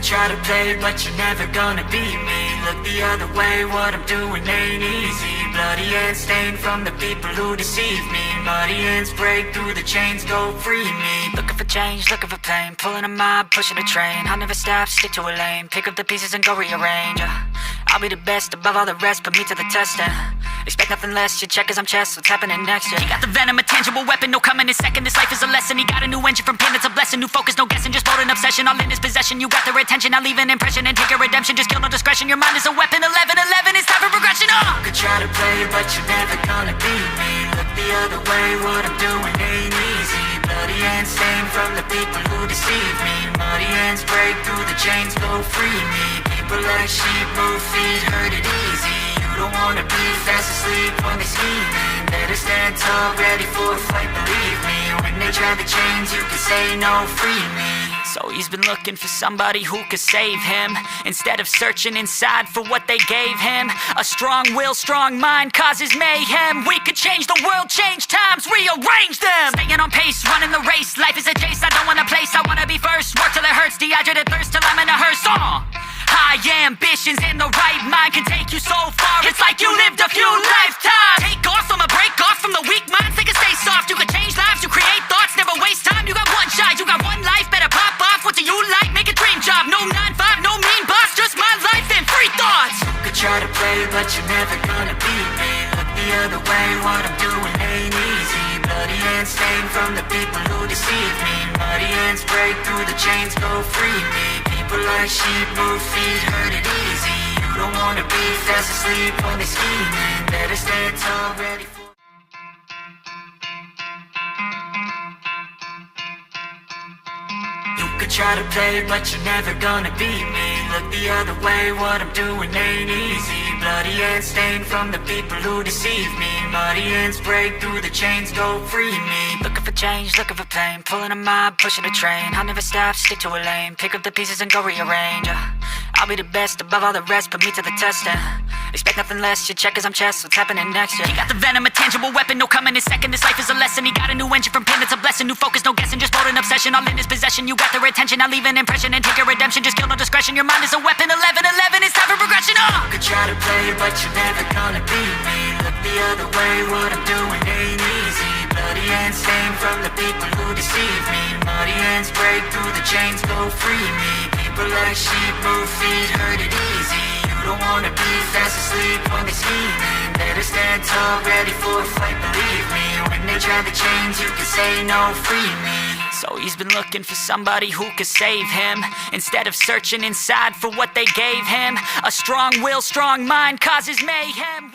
could try to play, but you're never gonna beat me. Look the other way, what I'm doing ain't easy. Bloody hands stained from the people who deceive me. Muddy hands break through the chains, go free me. Looking for change, looking for pain, pulling a mob, pushing a train. I'll never stop, stick to a lane, pick up the pieces and go rearrange. I'll be the best above all the rest, put me to the test and expect nothing less, your check is I'm chess, what's happening next? He got the venom, a tangible weapon, no coming in second. This life is a lesson, he got a new engine from pain, that's a blessing. New focus, no guessing, just hold an obsession, all in his possession. You got their attention, I'll leave an impression and take your redemption. Just kill, no discretion, your mind is a weapon. 11-11, it's time for progression. Could try to play, but you're never gonna beat me. Look the other way, what I'm doing ain't easy. Bloody hands stained from the people who deceive me. Muddy hands break through the chains, go free me. People like sheep move feet, hurt it easy. You don't wanna be fast asleep when they scheming. Better stand tall, ready for a fight, believe me. When they try the chains, you can say no, free me. So he's been looking for somebody who could save him, instead of searching inside for what they gave him. A strong will, strong mind causes mayhem. We could change the world, change times, rearrange them. Staying on pace, running the race, life is a chase. I don't want a place, I wanna be first. Work till it hurts, dehydrated thirst till I'm in a hearse. High ambitions in the right mind can take you so far. It's like you lived a few lifetimes. Take off, I'ma break off from the weak mind. Think and stay soft, you can change lives, you create thoughts. Never waste time, you got one shot, you got one life. Better pop off, what do you like? Make a dream job, no 9-5, no mean boss. Just my life and free thoughts. You could try to play, but you're never gonna beat me. Look the other way, what I'm doing ain't easy. Bloody hands stained from the people who deceive me. Muddy hands break through the chains, go free me. People like sheep move feet, hurt it easy. You don't wanna be fast asleep when they scheming. Better stand tall, ready for... You could try to play, but you're never gonna beat me. Look the other way, what I'm doing ain't easy. Bloody hands stained from the people who deceive me. Muddy hands break through the chains, go free me. Looking for change, looking for pain, pulling a mob, pushing a train. I'll never stop, stick to a lane, pick up the pieces and go rearrange. I'll be the best above all the rest, put me to the test and expect nothing less, your check is I'm chess, what's happening next? He got the venom, a tangible weapon, no coming in second. This life is a lesson, he got a new engine from pain, that's a blessing. New focus, no guessing, just hold an obsession, all in his possession. You got their attention, I'll leave an impression and take your redemption. Just kill, no discretion, your mind is a weapon. 11-11, it's time for progression. Could try to play, but you're never gonna beat me. Look the other way, what I'm doing ain't easy. Bloody hands stained from the people who deceive me. Muddy hands break through the chains, go free me. People like sheep move feet, hurt it easy. You don't wanna be fast asleep when they scheming. Better stand tall, ready for a fight, believe me. When they try the chains, you can say no, free me. So he's been looking for somebody who could save him, instead of searching inside for what they gave him. A strong will, strong mind causes mayhem.